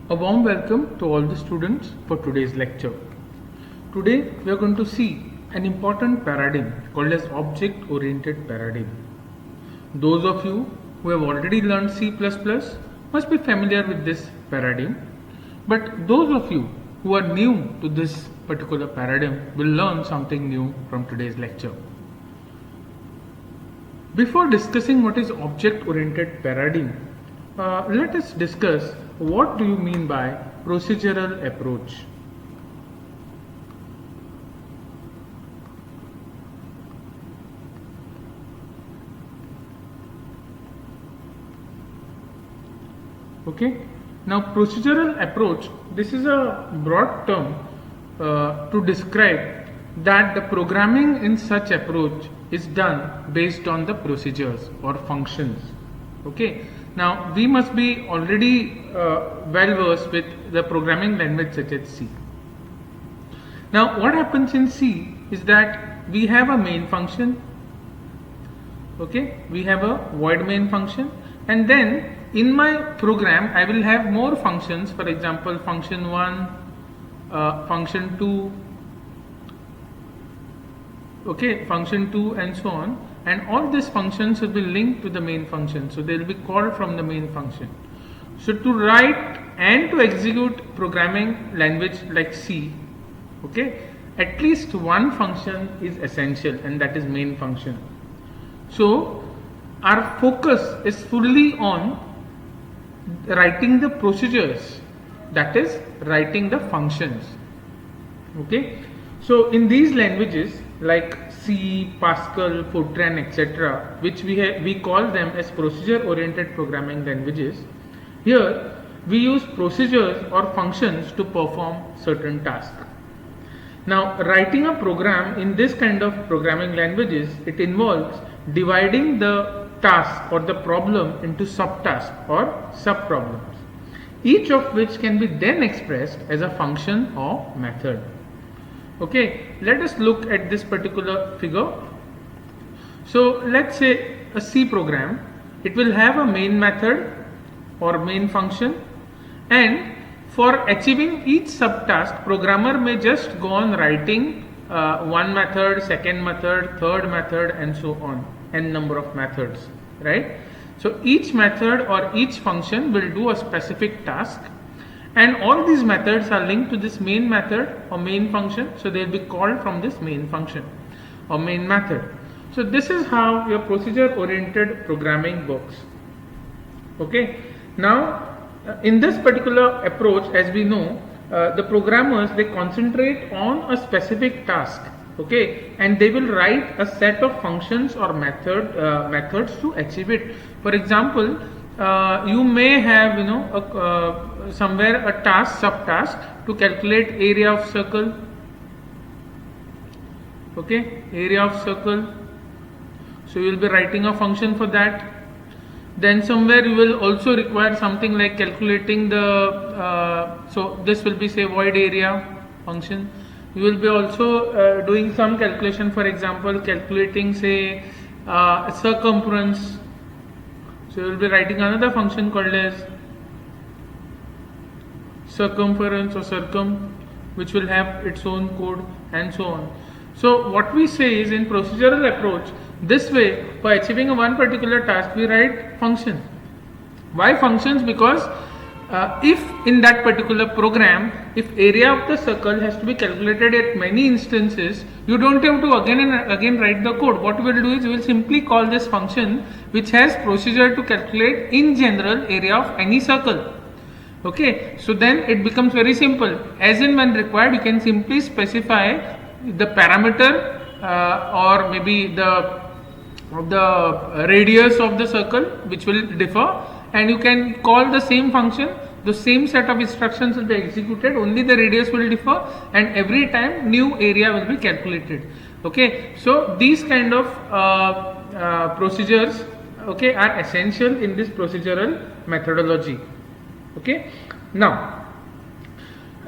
A warm welcome to all the students for today's lecture. Today we are going to see an important paradigm called as object-oriented paradigm. Those of you who have already learned C++ must be familiar with this paradigm, but those of you who are new to this particular paradigm will learn something new from today's lecture. Before discussing what is object-oriented paradigm, let us discuss what do you mean by procedural approach. Okay. Now, procedural approach, this is a broad term to describe that the programming in such approach is done based on the procedures or functions. Okay. Now, we must be already well versed with the programming language such as C. Now, what happens in C is that we have a main function. Okay. We have a void main function, and then in my program I will have more functions, for example function 1, function 2, okay, function 2 and so on, and all these functions will be linked to the main function, so they will be called from the main function. So to write and to execute programming language like C, okay, at least one function is essential, and that is main function. So our focus is fully on writing the procedures, that is writing the functions. Okay, so in these languages like C, Pascal, Fortran, etc., which we call them as procedure oriented programming languages, here we use procedures or functions to perform certain tasks. Now, writing a program in this kind of programming languages, it involves dividing the task or the problem into subtasks or subproblems, each of which can be then expressed as a function or method. Okay, let us look at this particular figure. So let's say a C program, it will have a main method or main function, and for achieving each subtask, programmer may just go on writing one method, second method, third method, and so on, n number of methods, right? So each method or each function will do a specific task, and all these methods are linked to this main method or main function, so they will be called from this main function or main method. So this is how your procedure oriented programming works. Okay, now in this particular approach, as we know, the programmers, they concentrate on a specific task, okay, and they will write a set of functions or methods to achieve it. For example, you may have somewhere a task, subtask to calculate area of circle, okay, area of circle, so you will be writing a function for that. Then somewhere you will also require something like calculating the so this will be say void area function. You will be also doing some calculation, for example calculating say circumference, so you will be writing another function called as circumference or circum, which will have its own code and so on. So what we say is, in procedural approach, this way for achieving a one particular task we write functions. Why functions? Because if in that particular program, if area of the circle has to be calculated at many instances, you don't have to again and again write the code. What we will do is we will simply call this function which has procedure to calculate in general area of any circle. Okay, so then it becomes very simple. As in when required, you can simply specify the parameter or maybe the radius of the circle, which will differ, and you can call the same function. The same set of instructions will be executed, only the radius will differ, and every time new area will be calculated. Okay, so these kind of procedures, okay, are essential in this procedural methodology. Okay, now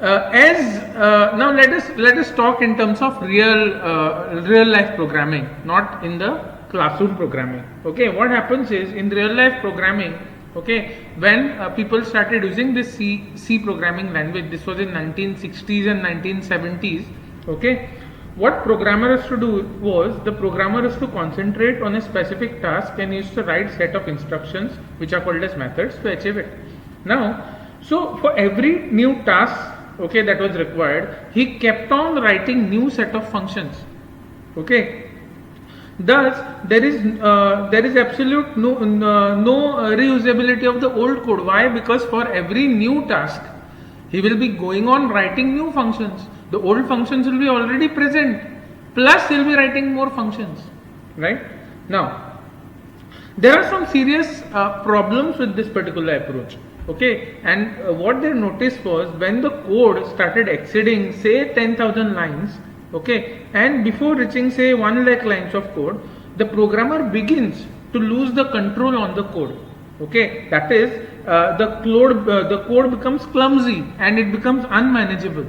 now let us talk in terms of real life programming, not in the classroom programming. Okay, what happens is, in real life programming Okay, when people started using this C programming language, this was in 1960s and 1970s. Okay, what programmer has to do was, the programmer has to concentrate on a specific task and used to write set of instructions which are called as methods to achieve it. Now, so for every new task, okay, that was required, he kept on writing new set of functions. Okay, thus there is absolute no reusability of the old code. Why? Because for every new task he will be going on writing new functions. The old functions will be already present, plus he will be writing more functions, right? Now there are some serious problems with this particular approach. Okay, and what they noticed was, when the code started exceeding say 10,000 lines, okay, and before reaching say 1 lakh lines of code, the programmer begins to lose the control on the code. Okay, that is, the code becomes clumsy and it becomes unmanageable.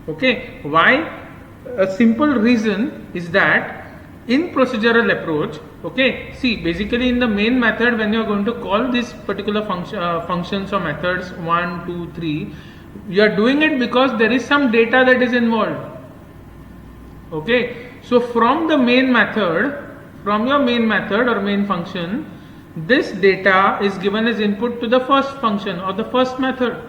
Okay, why? A simple reason is that in procedural approach, okay, see, basically in the main method, when you are going to call this particular functions or methods 1, 2, 3, you are doing it because there is some data that is involved. Okay, so from the main method, from your main method or main function, this data is given as input to the first function or the first method.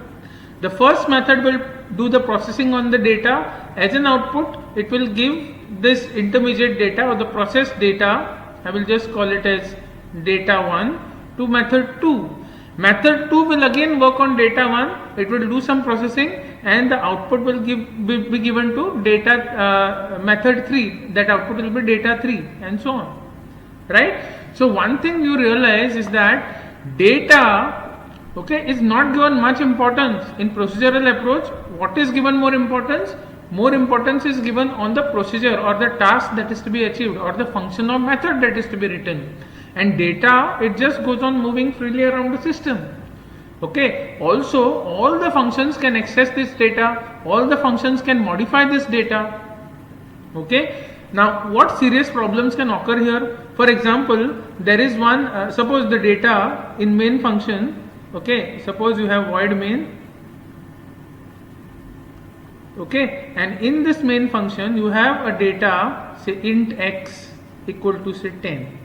The first method will do the processing on the data. As an output, it will give this intermediate data or the processed data, I will just call it as data 1, to method 2. Method 2 will again work on data 1, it will do some processing, and the output will be given to data method 3. That output will be data 3, and so on, right? So one thing you realize is that data, okay, is not given much importance in procedural approach. What is given more importance? More importance is given on the procedure or the task that is to be achieved, or the function or method that is to be written. And data, it just goes on moving freely around the system. Okay, also all the functions can access this data, all the functions can modify this data. Okay, now what serious problems can occur here? For example, there is one, suppose the data in main function, okay, suppose you have void main, okay, and in this main function you have a data, say int x equal to say 10.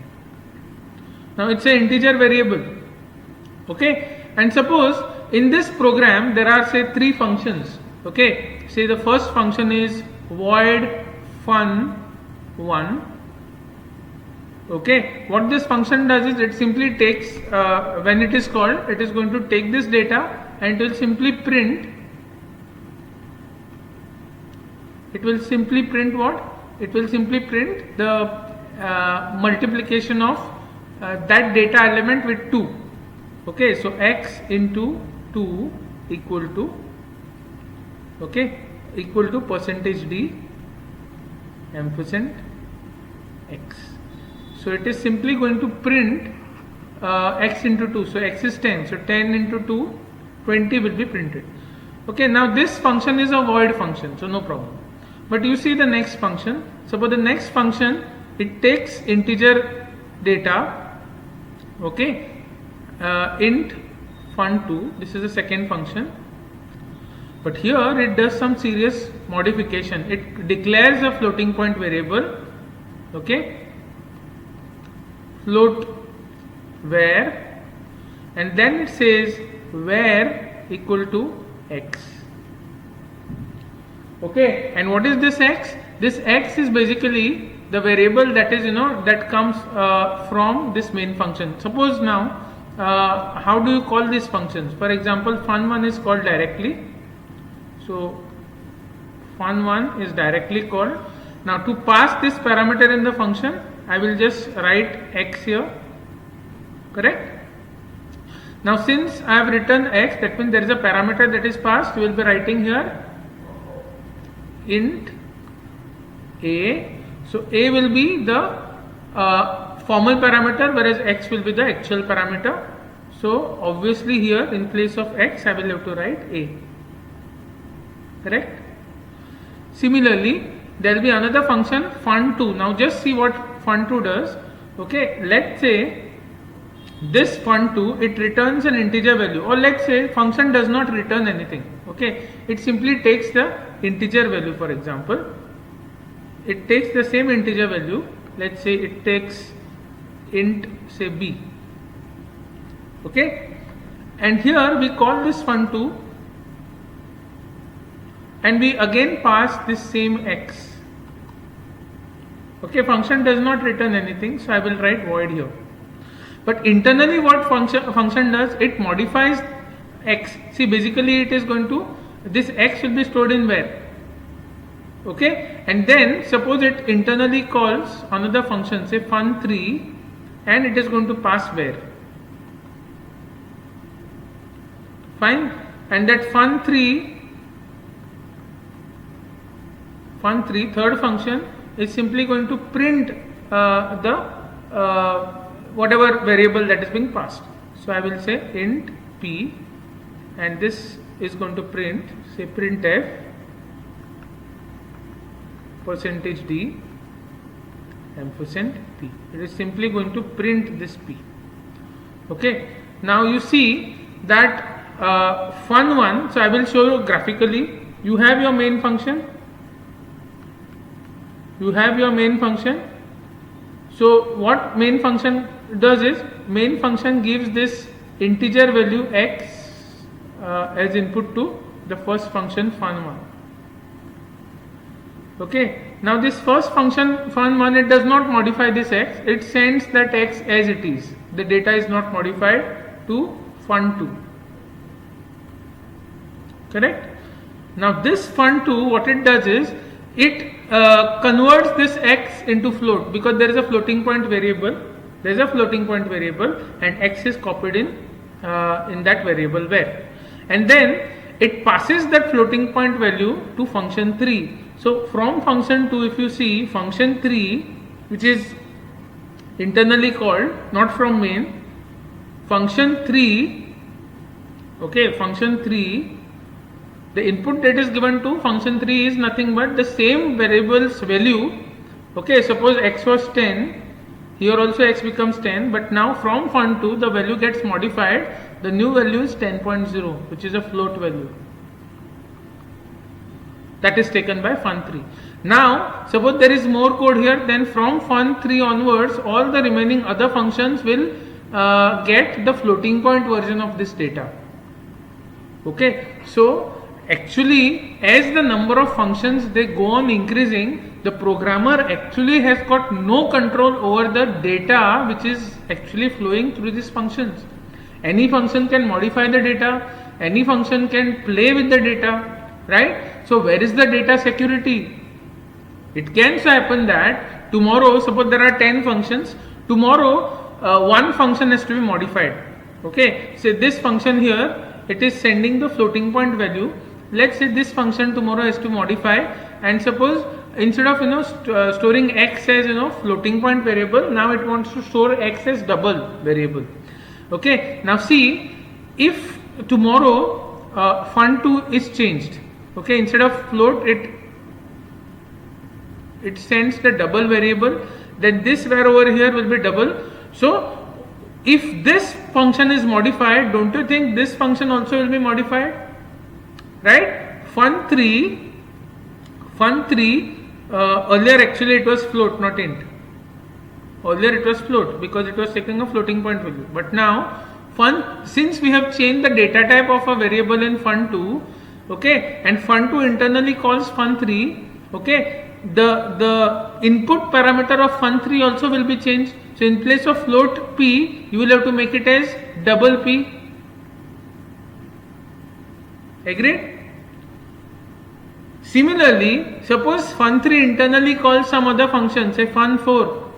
Now it's an integer variable, okay, and suppose in this program there are say 3 functions, okay, say the first function is void fun1, okay. What this function does is, it simply takes, when it is called, it is going to take this data and it will simply print, what? It will simply print the multiplication of that data element with 2. Okay, so x into 2 equal to, okay, equal to percentage d ampersand x. So it is simply going to print x into 2. So x is 10. So 10 into 2, 20 will be printed. Okay, now this function is a void function, so no problem. But you see the next function. Suppose the next function, it takes integer data, okay, int fun2, this is the second function, but here it does some serious modification. It declares a floating point variable, okay, float var, and then it says var equal to x. Okay, and what is this x? This x is basically the variable that is, that comes from this main function. Suppose now, how do you call these functions? For example, fun1 is called directly. So fun1 is directly called. Now to pass this parameter in the function, I will just write x here, correct? Now since I have written x, that means there is a parameter that is passed. We will be writing here int a. So a will be the formal parameter, whereas x will be the actual parameter. So obviously here in place of x, I will have to write a, correct? Similarly, there will be another function fun2. Now just see what fun2 does. Okay, let's say this fun2, it returns an integer value, or let's say function does not return anything. Okay, it simply takes the integer value. For example, it takes the same integer value. Let's say it takes int, say b. Okay, and here we call this fun2, and we again pass this same x. Okay, function does not return anything, so I will write void here. But internally what function does, it modifies x. See, basically it is going to, this x will be stored in where? Okay, and then suppose it internally calls another function, say fun3, and it is going to pass where? Fine, and that fun3, third function, is simply going to print whatever variable that is being passed. So I will say int p, and this is going to print, say printf %d ampersand p. It is simply going to print this p. Okay, now you see that fun1, so I will show you graphically. You have your main function. So what main function does is, main function gives this integer value x as input to the first function fun1. Okay, now this first function fun1, it does not modify this x, it sends that x as it is. The data is not modified to fun2. Correct? Now this fun2, what it does is, it converts this x into float, because there is a floating point variable. And x is copied in that variable where, and then it passes that floating point value to function 3. So from function 2, if you see function 3, which is internally called, not from main, function 3, okay, function 3, the input that is given to function 3 is nothing but the same variable's value. Okay, suppose x was 10, here also x becomes 10, but now from fun2 the value gets modified. The new value is 10.0, which is a float value that is taken by fun3. Now suppose there is more code here, then from fun3 onwards all the remaining other functions will get the floating point version of this data. Okay, so actually as the number of functions they go on increasing, the programmer actually has got no control over the data which is actually flowing through these functions. Any function can modify the data, any function can play with the data, right? So where is the data security? It can so happen that tomorrow, suppose there are 10 functions, tomorrow one function has to be modified. Okay, so this function here, it is sending the floating point value. Let's say this function tomorrow has to modify, and suppose instead of storing x as floating point variable, now it wants to store x as double variable. Okay, now see, if tomorrow fun2 is changed, okay, instead of float it sends the double variable, then this var over here will be double. So if this function is modified, don't you think this function also will be modified? Right? Fun3 earlier actually it was float, not int. Earlier it was float because it was taking a floating point value. But now since we have changed the data type of a variable in fun2, okay, and fun2 internally calls fun3, okay, the input parameter of fun3 also will be changed. So in place of float p, you will have to make it as double p. Agreed? Similarly, suppose fun3 internally calls some other function, say fun4.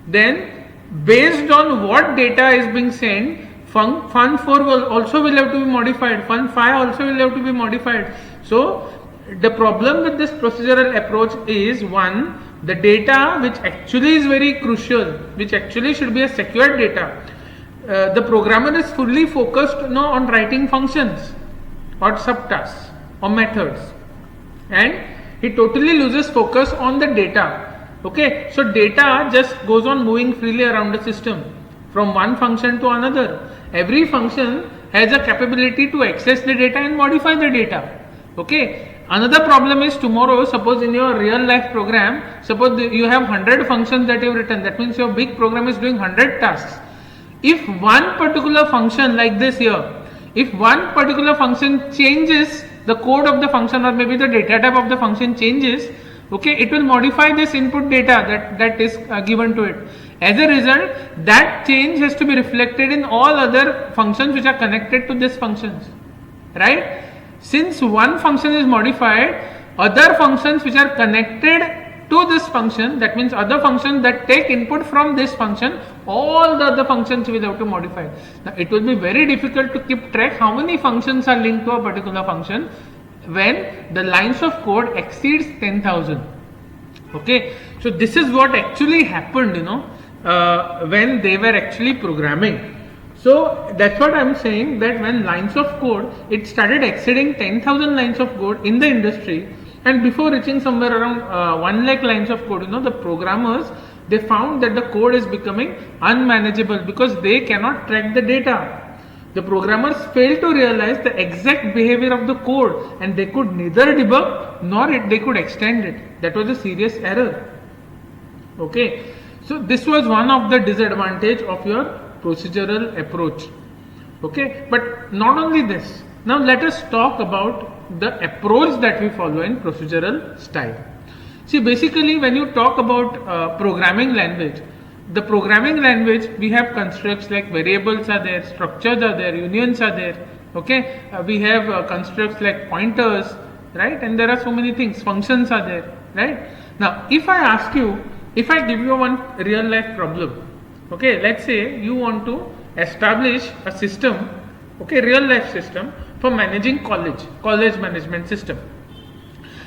Then based on what data is being sent, fun4 also will have to be modified, fun5 also will have to be modified. So the problem with this procedural approach is, one, the data which actually is very crucial, which actually should be a secured data, the programmer is fully focused on writing functions or subtasks or methods, and he totally loses focus on the data. Okay, so data just goes on moving freely around the system. from one function to another. Every function has a capability to access the data and modify the data. Okay. Another problem is tomorrow, suppose in your real life program, suppose you have 100 functions that you have written. That means your big program is doing 100 tasks. If one particular function like this here, if one particular function changes, the code of the function or maybe the data type of the function changes, okay, it will modify this input data that is given to it. As a result, that change has to be reflected in all other functions which are connected to these functions, right? Since one function is modified, other functions which are connected to this function, that means other functions that take input from this function, all the other functions will have to modify. Now it will be very difficult to keep track how many functions are linked to a particular function when the lines of code exceeds 10,000. Okay, so this is what actually happened, when they were actually programming. So that's what I'm saying, that when lines of code, it started exceeding 10,000 lines of code in the industry, and before reaching somewhere around 1 lakh lines of code, the programmers, they found that the code is becoming unmanageable because they cannot track the data. The programmers failed to realize the exact behavior of the code, and they could neither debug nor they could extend it. That was a serious error. Okay, so this was one of the disadvantage of your procedural approach. Okay, but not only this. Now let us talk about the approach that we follow in procedural style. See, basically when you talk about programming language, the programming language, we have constructs like variables are there, structures are there, unions are there. Okay, we have constructs like pointers, right? And there are so many things, functions are there, right? Now if I ask you, if I give you one real life problem, okay, let's say you want to establish a system, okay, real life system for managing college management system.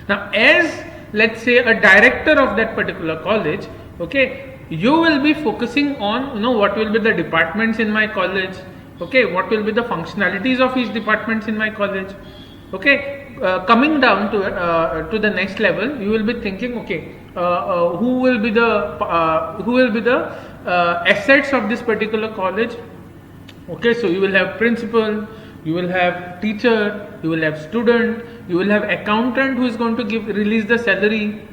Now as, let's say, a director of that particular college, okay, you will be focusing on, what will be the departments in my college, okay, what will be the functionalities of each departments in my college. Okay, coming down to the next level, you will be thinking, okay, who will be the assets of this particular college. Okay, so you will have principal, you will have teacher, you will have student, you will have accountant who is going to release the salary,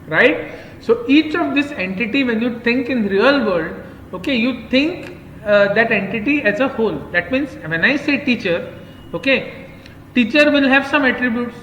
right? So each of this entity, when you think in real world, okay, you think that entity as a whole. That means when I say teacher, okay, teacher will have some attributes,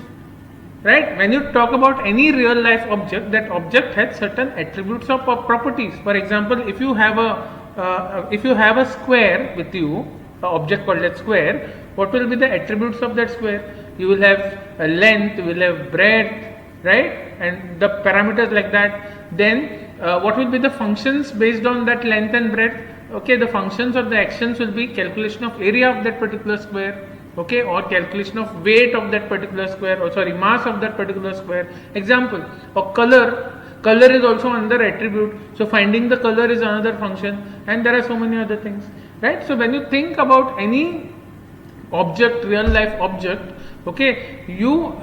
right? When you talk about any real life object, that object has certain attributes of properties. For example, if you have a square with you, an object called a square, what will be the attributes of that square? You will have a length, you will have breadth, right? And the parameters like that. Then what will be the functions based on that length and breadth? Okay, the functions or the actions will be calculation of area of that particular square, okay, or calculation of weight of that particular square, or sorry, mass of that particular square. Example, or color is also another attribute, so finding the color is another function, and there are so many other things, right? So when you think about any object, real life object, okay, you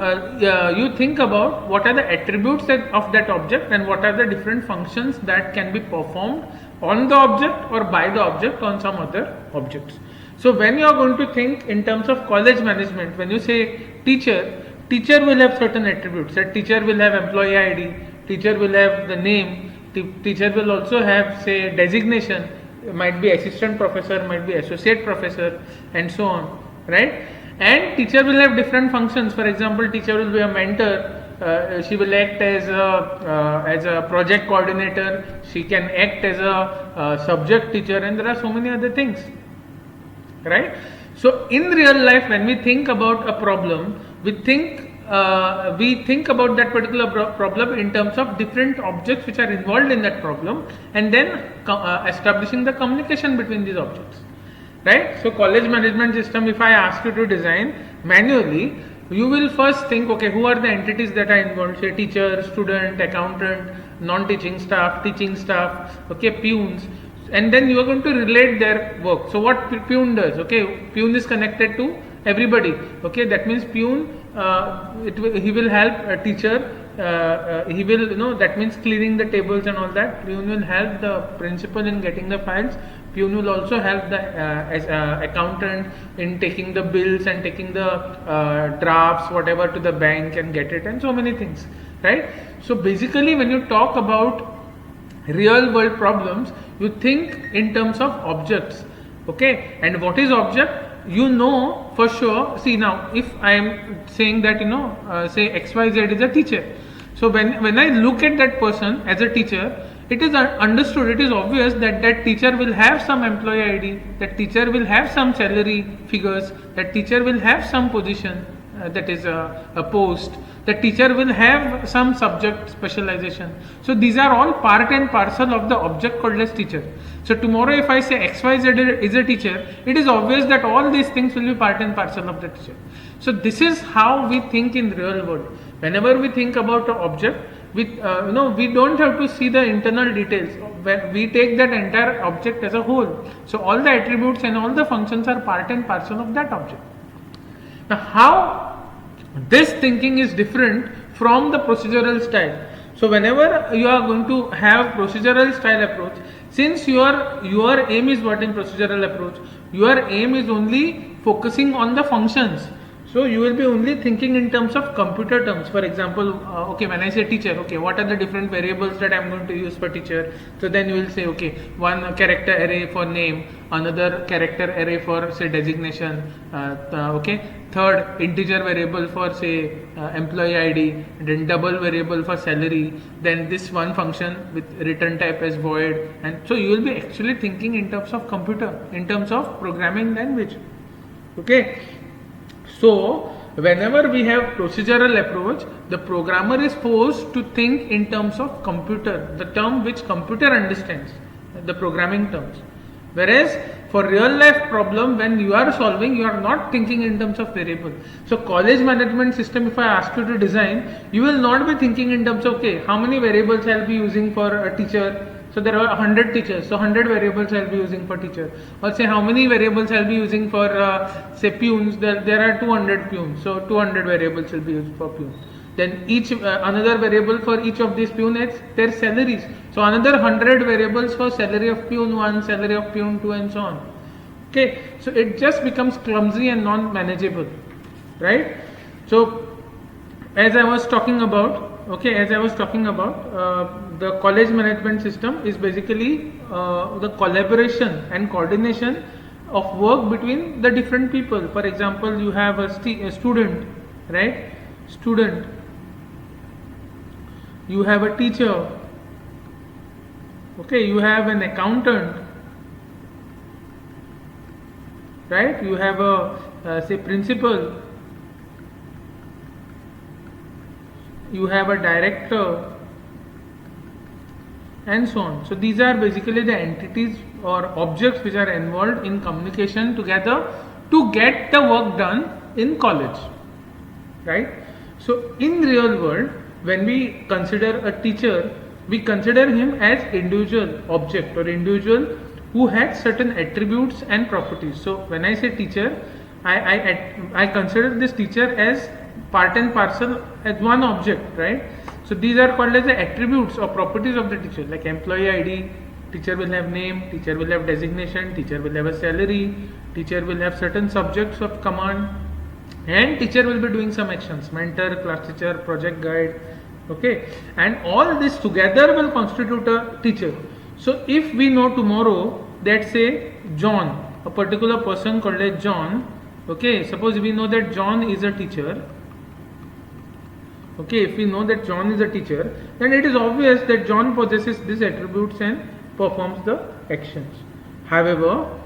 think about what are the attributes of that object and what are the different functions that can be performed on the object or by the object on some other objects. So when you are going to think in terms of college management, when you say teacher will have certain attributes. That teacher will have employee ID, teacher will have the name, teacher will also have, say, designation, might be assistant professor, might be associate professor, and so on, right? And teacher will have different functions. For example, teacher will be a mentor, she will act as a project coordinator, she can act as a subject teacher, and there are so many other things, right? So in real life, when we think about a problem, we think about that particular problem in terms of different objects which are involved in that problem, and then establishing the communication between these objects, right? So college management system, if I ask you to design manually, you will first think, okay, who are the entities that are involved? Say teacher, student, accountant, non-teaching staff, teaching staff, okay, peons, and then you are going to relate their work. So what peon does? Okay, peon is connected to everybody. Okay, that means peon he will help a teacher he will, that means clearing the tables and all that. Peon will help the principal in getting the files. Peon will also help the accountant in taking the bills and taking the drafts, whatever, to the bank and get it, and so many things, right? So basically, when you talk about real world problems, you think in terms of objects, okay? And what is object? For sure. See, now if I am saying that, say XYZ is a teacher, so when I look at that person as a teacher, it is understood, it is obvious that that teacher will have some employee ID, that teacher will have some salary figures, that teacher will have some position, that is a post, the teacher will have some subject specialization. So these are all part and parcel of the object called as teacher. So tomorrow if I say XYZ is a teacher, it is obvious that all these things will be part and parcel of the teacher. So this is how we think in real world. Whenever we think about an object, we don't have to see the internal details. We take that entire object as a whole. So all the attributes and all the functions are part and parcel of that object. Now how this thinking is different from the procedural style. So whenever you are going to have procedural style approach, since your aim is what in procedural approach, your aim is only focusing on the functions. So you will be only thinking in terms of computer terms. For example, okay, when I say teacher, okay, what are the different variables that I am going to use for teacher? So then you will say, okay, one character array for name, another character array for say designation, okay, third integer variable for say employee ID, then double variable for salary, then this one function with return type as void, and so you will be actually thinking in terms of computer, in terms of programming language, okay. So whenever we have procedural approach, the programmer is forced to think in terms of computer, the term which computer understands, the programming terms. Whereas for real life problem, when you are solving, you are not thinking in terms of variable. So college management system, if I ask you to design, you will not be thinking in terms of, okay, how many variables I will be using for a teacher. So there are 100 teachers, so 100 variables I will be using for teacher. Or say how many variables I will be using for say peons, there are 200 peons, so 200 variables will be used for peons. Then each another variable for each of these peon is their salaries. So another 100 variables for salary of peon 1, salary of peon 2, and so on. Okay, so it just becomes clumsy and non-manageable, right? So as I was talking about, the college management system is basically the collaboration and coordination of work between the different people. For example, you have a student, right? Student. You have a teacher. Okay, you have an accountant, right? You have a say principal. You have a director, and so on. So these are basically the entities or objects which are involved in communication together to get the work done in college, right? So in real world, when we consider a teacher, we consider him as individual object or individual who has certain attributes and properties. So when I say teacher, I consider this teacher as part and parcel as one object, right? So these are called as the attributes or properties of the teacher, like employee ID, teacher will have name, teacher will have designation, teacher will have a salary, teacher will have certain subjects of command, and teacher will be doing some actions, mentor, class teacher, project guide, okay, and all this together will constitute a teacher. So if we know tomorrow that say John, a particular person called as John, okay, suppose we know that John is a teacher. Okay, if we know that John is a teacher, then it is obvious that John possesses these attributes and performs the actions. However,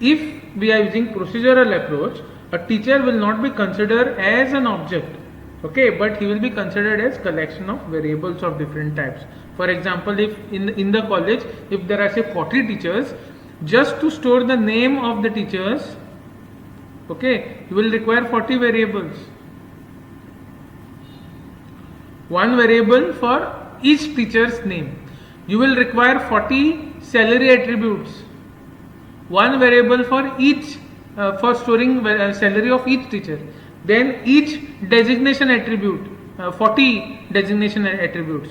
if we are using procedural approach, a teacher will not be considered as an object, okay, but he will be considered as collection of variables of different types. For example, if in the college, if there are say 40 teachers, just to store the name of the teachers, okay, you will require 40 variables. One variable for each teacher's name. You will require 40 salary attributes. One variable for each, for storing salary of each teacher. Then each designation attribute, 40 designation attributes.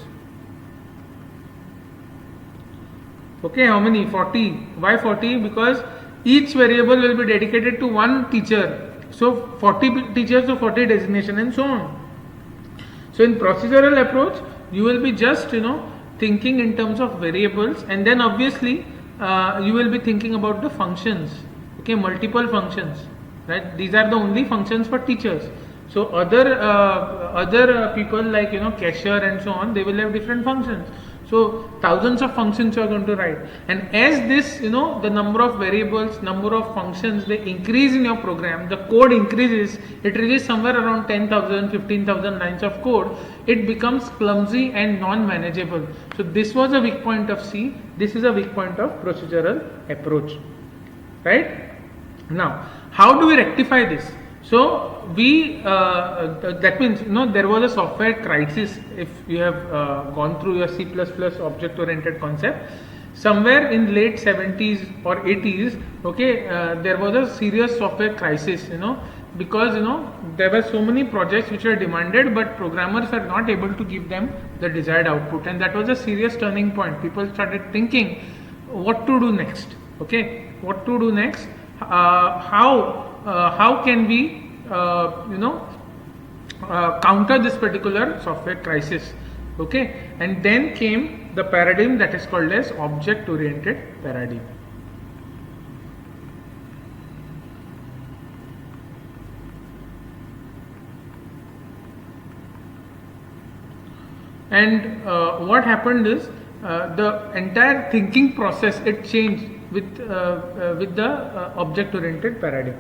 Okay, how many? 40. Why 40? Because each variable will be dedicated to one teacher. So 40 teachers, so 40 designation and so on. So in procedural approach, you will be just thinking in terms of variables, and then obviously you will be thinking about the functions. Okay, multiple functions, right? These are the only functions for teachers. So other people like cashier and so on, they will have different functions. So thousands of functions you are going to write, and as this the number of variables, number of functions, they increase in your program, the code increases, it reaches somewhere around 10,000, 15,000 lines of code, it becomes clumsy and non-manageable. So this was a weak point of C, this is a weak point of procedural approach, right? Now how do we rectify this? So we that means there was a software crisis. If you have gone through your C++ object oriented concept, somewhere in late 70s or 80s, okay, there was a serious software crisis, because there were so many projects which were demanded, but programmers were not able to give them the desired output, and that was a serious turning point. People started thinking what to do next. Okay, what to do next? How can we counter this particular software crisis? Okay, and then came the paradigm that is called as object oriented paradigm. And what happened is the entire thinking process, it changed with the object oriented paradigm.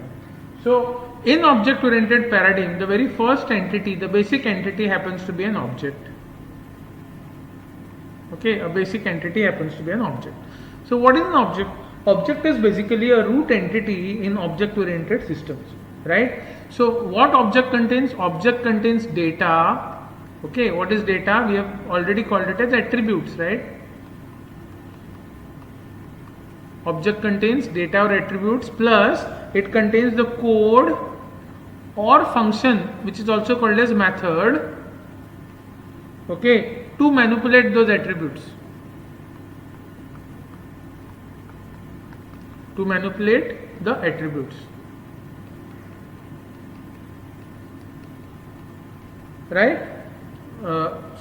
So in object oriented paradigm, the very first entity, the basic entity, happens to be an object. Okay, a basic entity happens to be an object. So what is an object? Object is basically a root entity in object oriented systems, right? So what object contains? Object contains data. Okay, what is data? We have already called it as attributes, right? Object contains data or attributes, plus it contains the code or function, which is also called as method, okay, to manipulate those attributes. To manipulate the attributes. Right?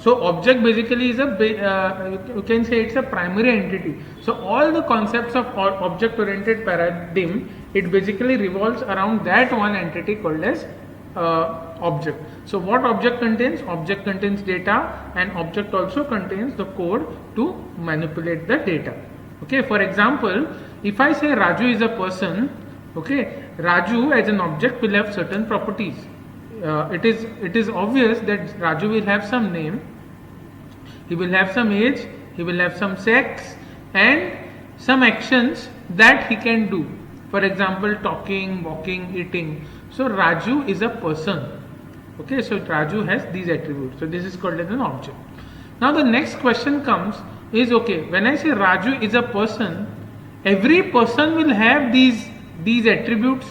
So object basically is you can say it's a primary entity. So all the concepts of object oriented paradigm, it basically revolves around that one entity called as object. So what object contains? Object contains data, and object also contains the code to manipulate the data. Okay, for example, if I say Raju is a person, okay, Raju as an object will have certain properties. It is obvious that Raju will have some name, he will have some age, he will have some sex, and some actions that he can do. For example, talking, walking, eating. So Raju is a person. Okay, so Raju has these attributes. So this is called as an object. Now the next question comes is, okay, when I say Raju is a person, every person will have these attributes.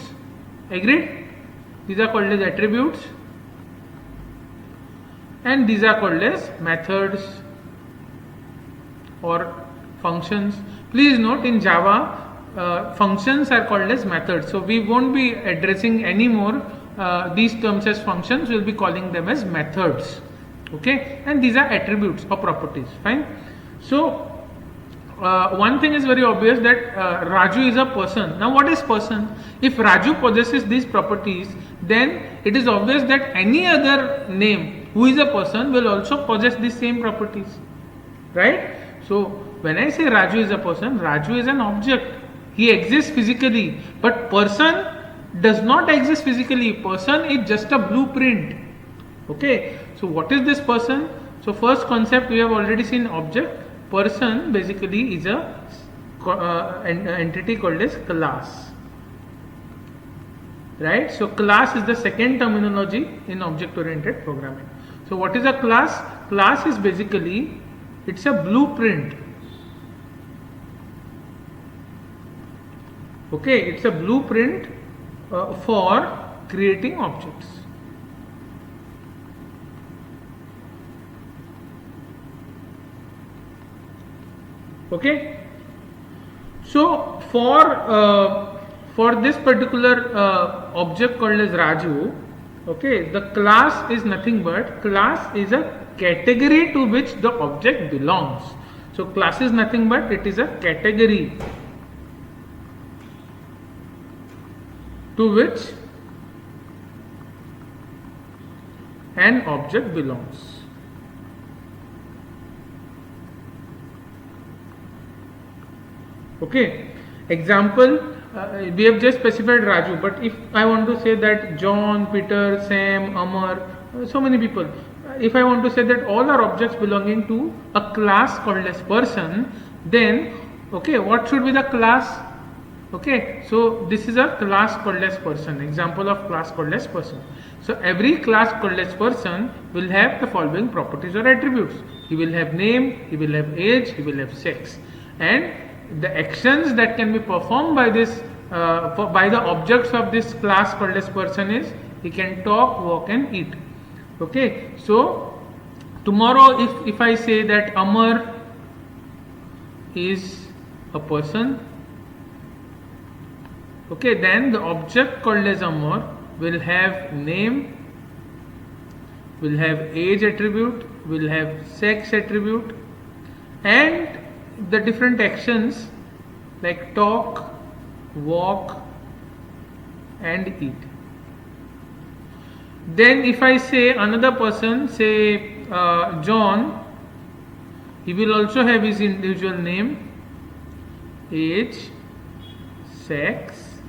Agreed? These are called as attributes, and these are called as methods or functions. Please note, in Java, functions are called as methods. So we won't be addressing anymore these terms as functions. We'll be calling them as methods. Okay, and these are attributes or properties. Fine. So one thing is very obvious, that Raju is a person. Now what is person? If Raju possesses these properties, then it is obvious that any other name who is a person will also possess these same properties, right? So when I say Raju is a person, Raju is an object. He exists physically, but person does not exist physically. Person is just a blueprint. Okay, so what is this person? So first concept we have already seen, object. Person basically is an entity called as class. Right? So class is the second terminology in object oriented programming. So what is a class? Class is basically, it's a blueprint. Okay, it's a blueprint for creating objects. Okay. So for this particular object called as Raju, okay, the class is nothing but, class is a category to which the object belongs. So class is nothing but, it is a category to which an object belongs. Okay, example, we have just specified Raju, but if I want to say that John, Peter, Sam, Amar, so many people, if I want to say that all are objects belonging to a class called as person, then okay, what should be the class? Okay, so this is a class called as person, example of class called as person. So every class called as person will have the following properties or attributes. He will have name, he will have age, he will have sex, and the actions that can be performed by this by the objects of this class called as person is, he can talk, walk and eat. Okay, so tomorrow if I say that Amar is a person, okay, then the object called as Amar will have name, will have age attribute, will have sex attribute, and the different actions like talk, walk and eat. Then if I say another person, say John, he will also have his individual name, age, sex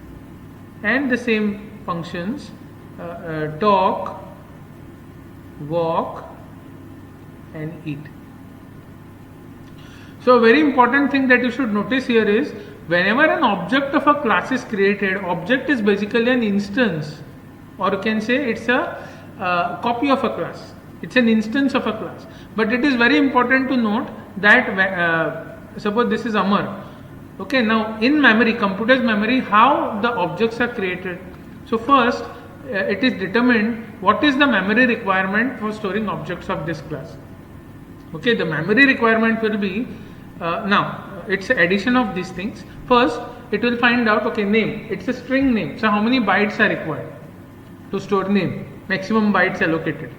and the same functions, talk, walk and eat. So a very important thing that you should notice here is, whenever an object of a class is created, object is basically an instance, or you can say it's a copy of a class. It's an instance of a class. But it is very important to note that suppose this is Amar. Okay, now in memory, computer's memory, how the objects are created. So first, it is determined what is the memory requirement for storing objects of this class. Okay, the memory requirement will be, now it's addition of these things. First, it will find out, okay, name, it's a string name. So how many bytes are required to store name? Maximum bytes allocated.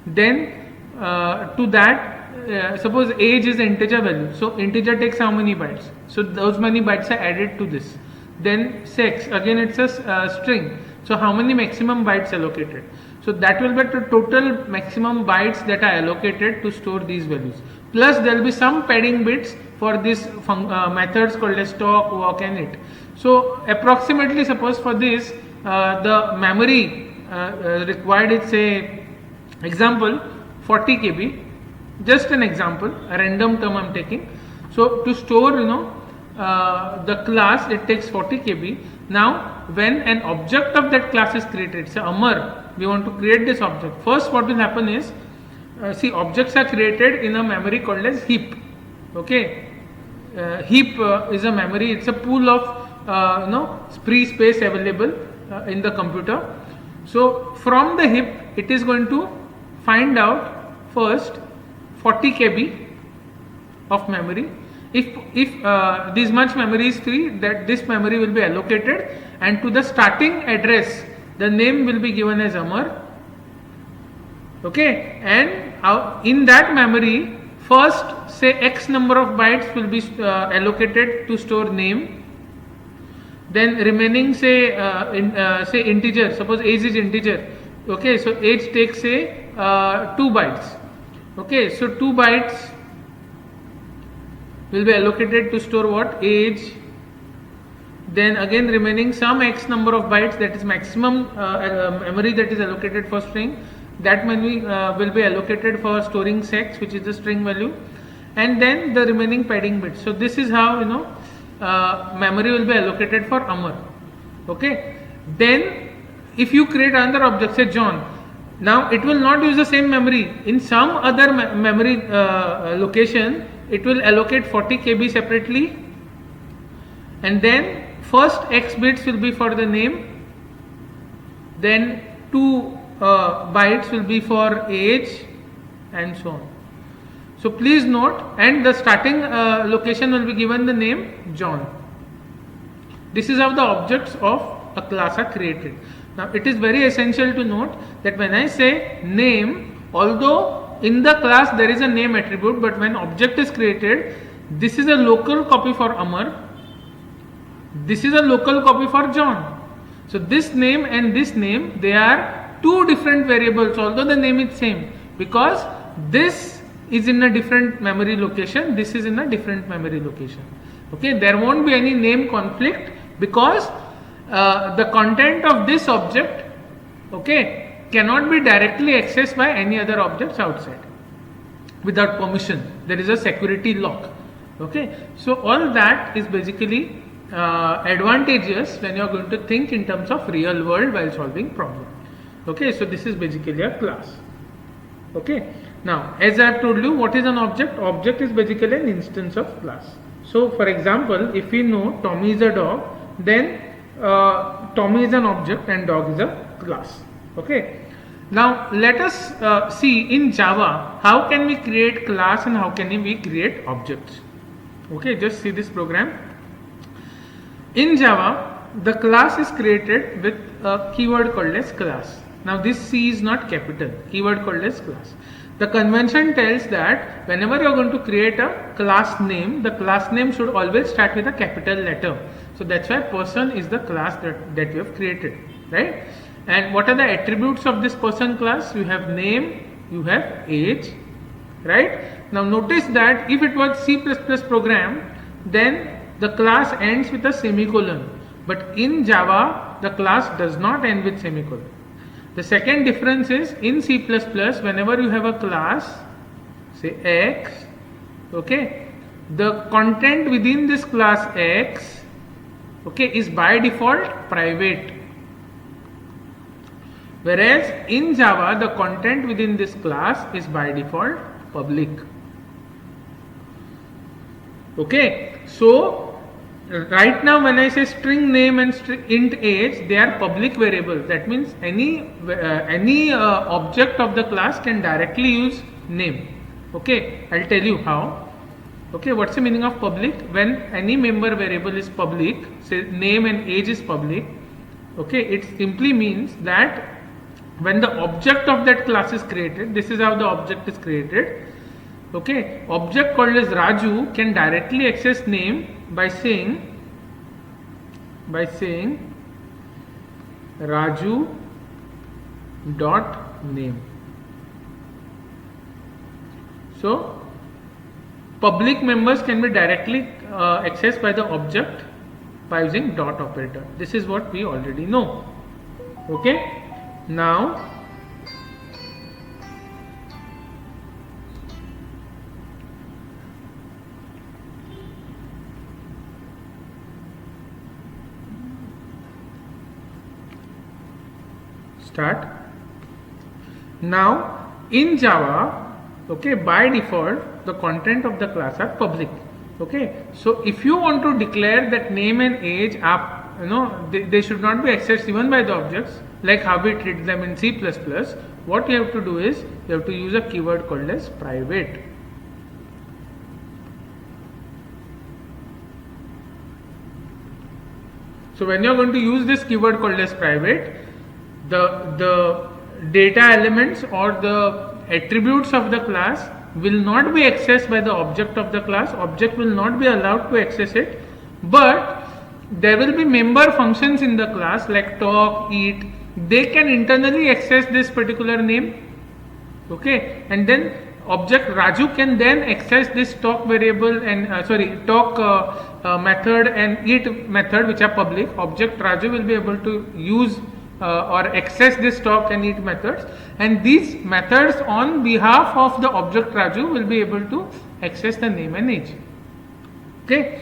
Then to that, suppose age is integer value. So integer takes how many bytes? So those many bytes are added to this. Then sex, again it's a string. So how many maximum bytes allocated? So that will be the total maximum bytes that are allocated to store these values. Plus there will be some padding bits for these methods called as talk, walk and eat. So approximately, suppose for this the memory required is, say, example 40 KB, just an example, a random term I am taking. So to store the class, it takes 40 KB. Now when an object of that class is created, say Amar, we want to create this object. First what will happen is, see, objects are created in a memory called as heap. Okay, heap is a memory, it's a pool of free space available in the computer. So from the heap, it is going to find out first 40 KB of memory. If this much memory is free, that this memory will be allocated, and to the starting address the name will be given as Amar. Okay, and in that memory, first say X number of bytes will be allocated to store name. Then remaining, say say integer, suppose age is integer. Okay, so age takes, say 2 bytes. Okay, so 2 bytes will be allocated to store what? Age. Then again remaining some X number of bytes, that is maximum memory that is allocated for string, that memory will be allocated for storing sex, which is the string value, and then the remaining padding bits. So this is how memory will be allocated for Amar. Okay, then if you create another object, say John, now it will not use the same memory. In some other memory location, it will allocate 40 KB separately, and then first X bits will be for the name, then 2 bytes will be for age, and so on. So please note, and the starting location will be given the name John. This is how the objects of a class are created. Now it is very essential to note that when I say name, although in the class there is a name attribute, but when object is created, this is a local copy for Amar, this is a local copy for John. So this name and this name, they are two different variables, although the name is same, because this is in a different memory location, this is in a different memory location. Okay, there won't be any name conflict because the content of this object, okay, cannot be directly accessed by any other objects outside without permission. There is a security lock. Okay, so all that is basically advantageous when you are going to think in terms of real world while solving problem. Okay, so this is basically a class. Okay, now as I have told you, what is an object? Object is basically an instance of class. So for example, if we know Tommy is a dog, then Tommy is an object and dog is a class. Okay, now let us see in Java how can we create class and how can we create objects. Okay, just see this program. In Java, the class is created with a keyword called as class. Now this C is not capital, keyword called as class. The convention tells that whenever you are going to create a class name, the class name should always start with a capital letter. So that's why person is the class that we have created, right? And what are the attributes of this person class? You have name, you have age, right? Now notice that if it was C++ program, then the class ends with a semicolon. But in Java, the class does not end with semicolon. The second difference is in C++, whenever you have a class, say X, okay, the content within this class X, okay, is by default private. Whereas in Java, the content within this class is by default public. Okay, so right now when I say string name and int age, they are public variables. That means any object of the class can directly use name. Okay, I'll tell you how. Okay, what's the meaning of public? When any member variable is public, say name and age is public, okay, it simply means that when the object of that class is created, this is how the object is created. Okay, object called as Raju can directly access name by saying Raju dot name. So public members can be directly accessed by the object by using dot operator. This is what we already know. Okay, now start. Now in Java, okay, by default the content of the class are public. Okay, so if you want to declare that name and age are, they should not be accessed even by the objects like how we treat them in C++, what you have to do is you have to use a keyword called as private. So when you are going to use this keyword called as private, the data elements or the attributes of the class will not be accessed by the object of the class. Object will not be allowed to access it, but there will be member functions in the class like talk, eat. They can internally access this particular name. Okay, and then object Raju can then access this talk variable and talk method and eat method, which are public. Object Raju will be able to use or access this talk and eat methods, and these methods on behalf of the object Raju will be able to access the name and age. Okay,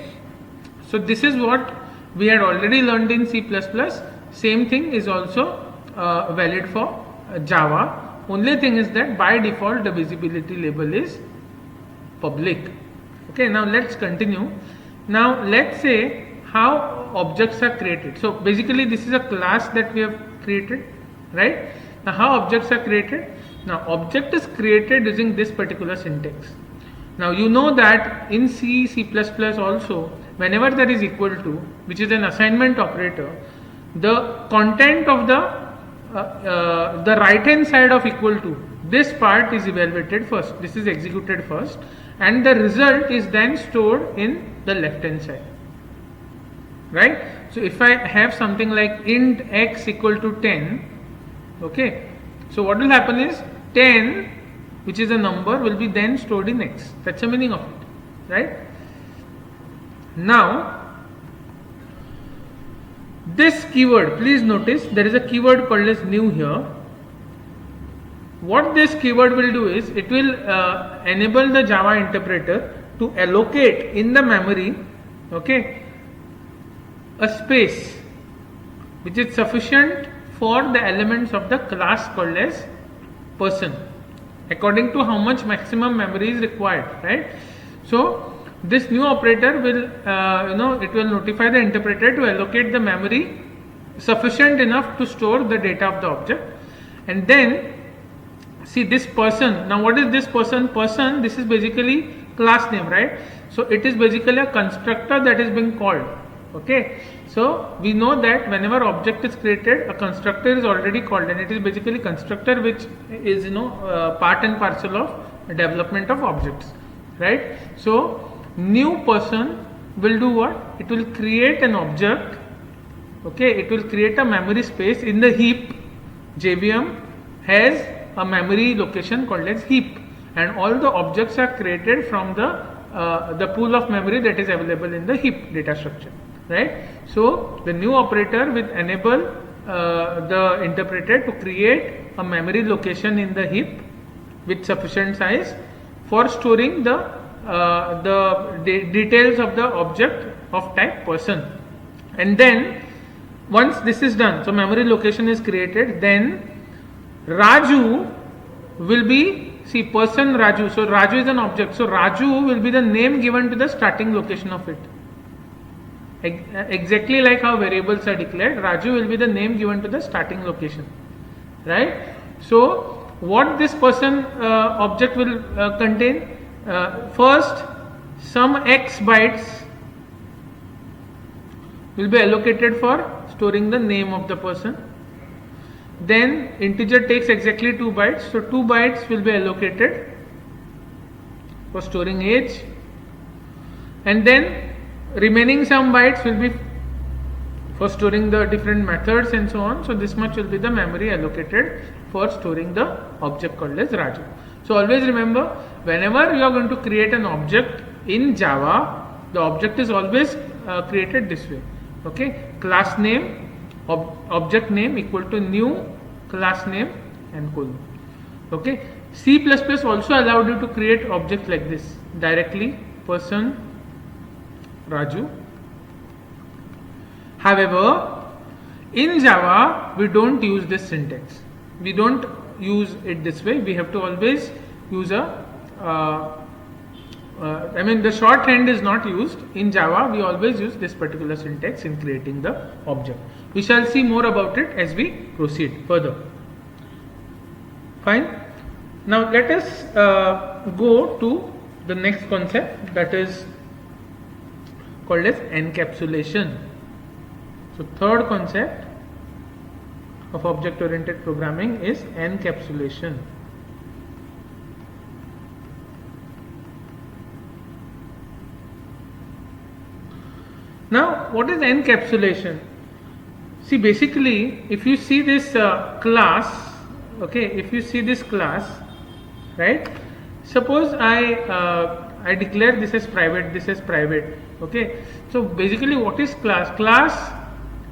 so this is what we had already learned in C++. Same thing is also valid for Java. Only thing is that by default the visibility label is public. Okay, now let's continue. Now let's say how objects are created. So basically this is a class that we have created, right? Now how objects are created? Now object is created using this particular syntax. Now you know that in C, C++ also, whenever there is equal to, which is an assignment operator, the content of the right hand side of equal to, this part is evaluated first, this is executed first, and the result is then stored in the left hand side, right? So if I have something like int x equal to 10, okay, so what will happen is 10, which is a number, will be then stored in x. That's the meaning of it, right? Now this keyword, please notice there is a keyword called as new here. What this keyword will do is it will enable the Java interpreter to allocate in the memory, okay, a space which is sufficient for the elements of the class called as person, according to how much maximum memory is required, right? So this new operator will it will notify the interpreter to allocate the memory sufficient enough to store the data of the object. And then see this person. Now what is this person? Person, this is basically class name, right? So it is basically a constructor that is being called, okay? So we know that whenever object is created, a constructor is already called, and it is basically constructor which is part and parcel of development of objects, right? So new person will do what? It will create an object, okay, it will create a memory space in the heap. JVM has a memory location called as heap, and all the objects are created from the pool of memory that is available in the heap data structure, right? So the new operator will enable the interpreter to create a memory location in the heap with sufficient size for storing the details of the object of type person. And then once this is done, so memory location is created, then Raju will be, see, person Raju. So Raju is an object, so Raju will be the name given to the starting location of it. Exactly like how variables are declared, Raju will be the name given to the starting location, right? So what this person object will contain? First, some x bytes will be allocated for storing the name of the person. Then integer takes exactly 2 bytes, so 2 bytes will be allocated for storing age, and then remaining some bytes will be for storing the different methods and so on. So this much will be the memory allocated for storing the object called as Raju. So always remember, whenever you are going to create an object in Java, the object is always created this way, okay? Class name, object name equal to new class name and colon, okay? C++ also allowed you to create objects like this directly, person Raju. However, in Java we don't use this syntax. We don't use it this way. We have to always use the shorthand is not used in Java. We always use this particular syntax in creating the object. We shall see more about it as we proceed further. Fine. Now let us go to the next concept, that is called as encapsulation. So third concept of object oriented programming is encapsulation. Now what is encapsulation? See, basically if you see this class, okay, if you see this class, right, suppose I declare this as private, this as private, okay. So basically what is class? Class,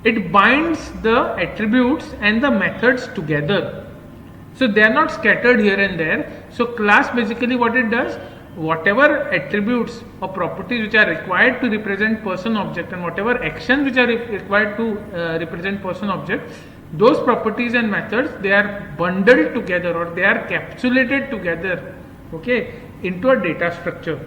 it binds the attributes and the methods together, so they are not scattered here and there. So class basically what it does, whatever attributes or properties which are required to represent person object and whatever actions which are required to represent person object, those properties and methods, they are bundled together or they are capsulated together, okay, into a data structure.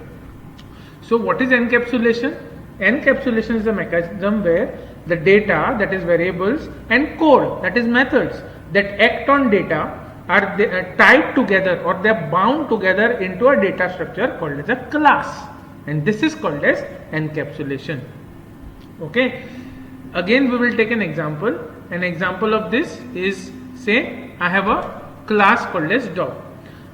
So what is encapsulation? Encapsulation is a mechanism where the data, that is variables, and code, that is methods, that act on data are they tied together, or they are bound together into a data structure called as a class, and this is called as encapsulation. Okay, again we will take an example. An example of this is, say I have a class called as dog.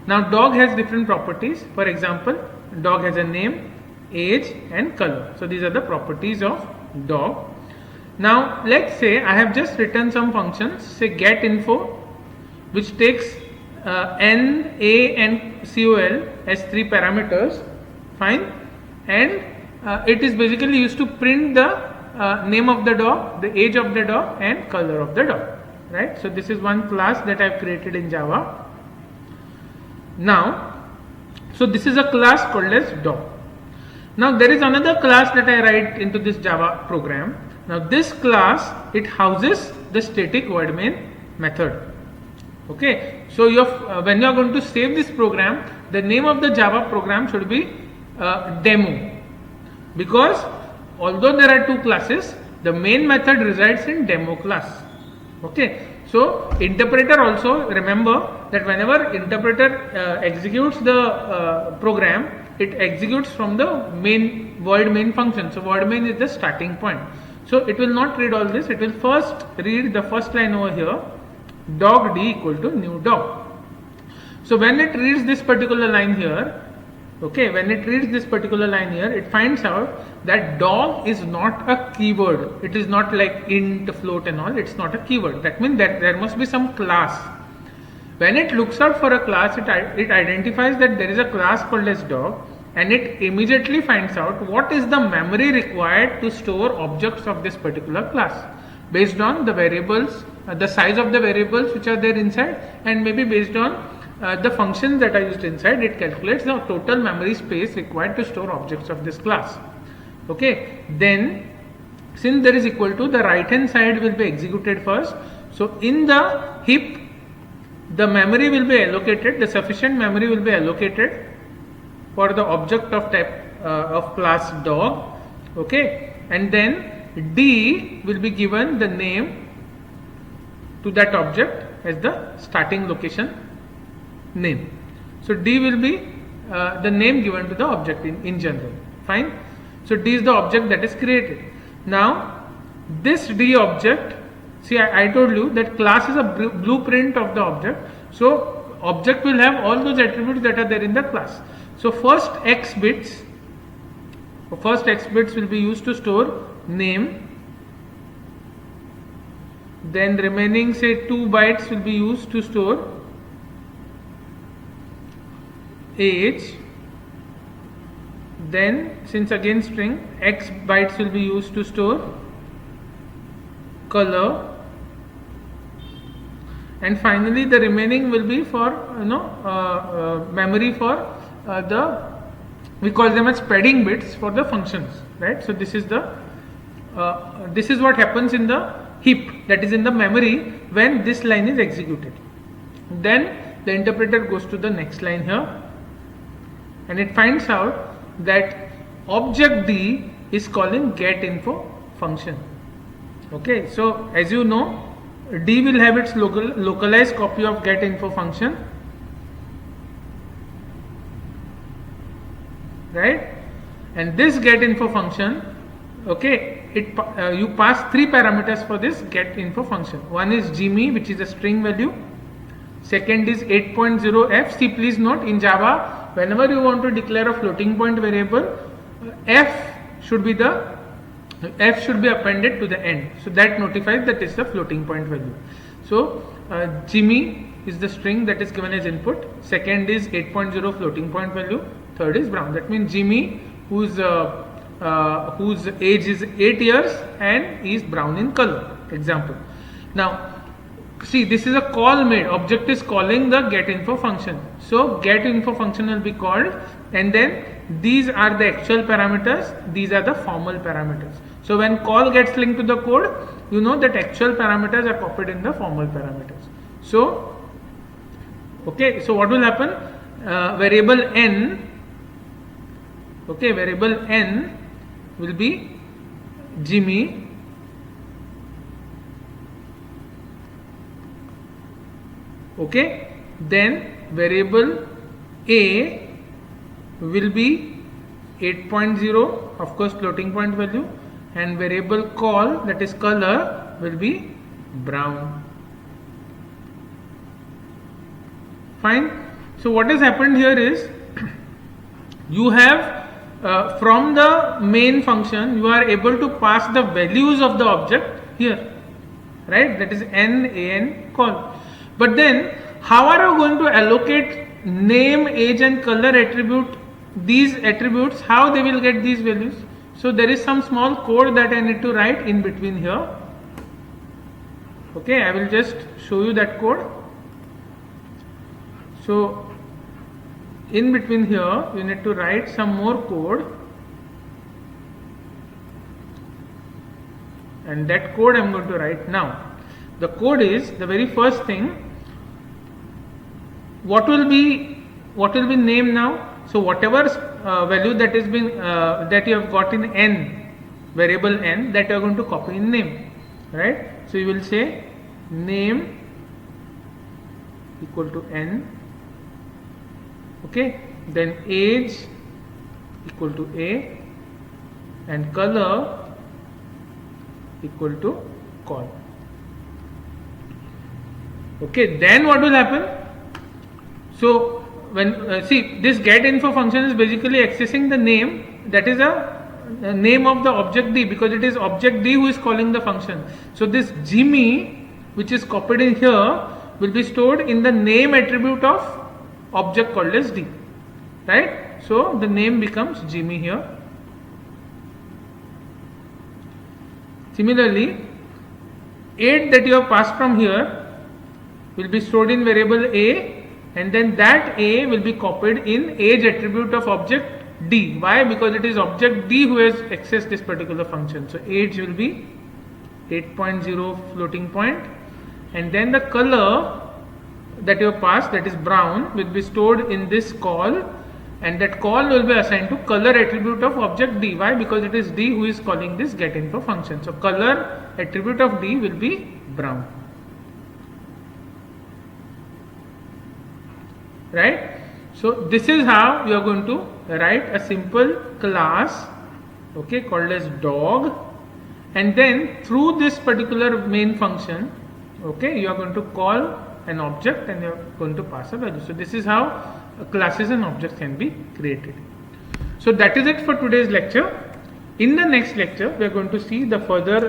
Now dog has different properties. For example, dog has a name, age and color. So these are the properties of dog. Now let's say I have just written some functions, say get info, which takes n, a and col as 3 parameters, fine, and it is basically used to print the name of the dog, the age of the dog and color of the dog, right? So this is one class that I have created in Java. Now, so this is a class called as dog. Now there is another class that I write into this Java program. Now this class, it houses the static void main method. Okay, so when you are going to save this program, the name of the Java program should be demo, because although there are 2 classes, the main method resides in demo class. Okay, so interpreter also, remember that whenever interpreter executes the program, it executes from the main void main function. So void main is the starting point. So it will not read all this. It will first read the first line over here, dog d equal to new dog. So when it reads this particular line here, okay, when it reads this particular line here, it finds out that dog is not a keyword. It is not like int, float and all. It's not a keyword. That means that there must be some class. When it looks out for a class, it identifies that there is a class called as dog, and it immediately finds out what is the memory required to store objects of this particular class based on the variables, the size of the variables which are there inside, and maybe based on the functions that are used inside. It calculates the total memory space required to store objects of this class. Okay, then since there is equal to, the right hand side will be executed first. So in the heap, the memory will be allocated, the sufficient memory will be allocated for the object of type of class dog. Okay, and then D will be given the name to that object as the starting location name. So D will be the name given to the object in general, fine. So D is the object that is created. Now this D object, see I told you that class is a blueprint of the object. So object will have all those attributes that are there in the class. So first x bits will be used to store name, then remaining say 2 bytes will be used to store age, then since again string, x bytes will be used to store color, and finally the remaining will be for memory for we call them as padding bits for the functions, right? So this is the this is what happens in the heap, that is in the memory, when this line is executed. Then the interpreter goes to the next line here, and it finds out that object D is calling getInfo function. Okay, so as you know, D will have its localized copy of getInfo function, right? And this getInfo function, okay, you pass 3 parameters for this getInfo function. One is Jimmy, which is a string value. Second is 8.0f. See, please note, in Java, whenever you want to declare a floating point variable, f should be appended to the end. So that notifies that it's the floating point value. So Jimmy is the string that is given as input. Second is 8.0 floating point value. Third is brown. That means Jimmy, whose age is 8 years and is brown in color. Example. Now see, this is a call made. Object is calling the getInfo function. So getInfo function will be called, and then these are the actual parameters, these are the formal parameters. So when call gets linked to the code, you know that actual parameters are copied in the formal parameters. So okay, so what will happen? Variable n, okay, variable n will be Jimmy, okay, then variable A will be 8.0, of course floating point value, and variable call, that is color, will be brown. Fine. So what has happened here is you have from the main function you are able to pass the values of the object here, right? That is n, an, call. But then how are you going to allocate name, age and color attribute, these attributes, how they will get these values? So there is some small code that I need to write in between here. Okay, I will just show you that code. So in between here you need to write some more code, and that code I am going to write now. The code is, the very first thing, what will be name now? So whatever value that is been that you have got in n, variable n, that you are going to copy in name, right? So you will say name equal to n. Okay, then age equal to A and color equal to call. Okay, then what will happen? So when see, this get info function is basically accessing the name, that is a name of the object D, because it is object D who is calling the function. So this Jimmy, which is copied in here, will be stored in the name attribute of object called as D, right? So the name becomes Jimmy here. Similarly, 8 that you have passed from here will be stored in variable A, and then that A will be copied in age attribute of object D. Why? Because it is object D who has accessed this particular function. So age will be 8.0 floating point, and then the color that you have passed, that is brown, will be stored in this call, and that call will be assigned to color attribute of object D. Why? Because it is D who is calling this getInfo function. So color attribute of D will be brown, right? So this is how you are going to write a simple class, okay, called as dog, and then through this particular main function, okay, you are going to call an object and you are going to pass a value. So this is how classes and objects can be created. So that is it for today's lecture. In the next lecture we are going to see the further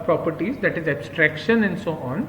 properties, that is abstraction and so on.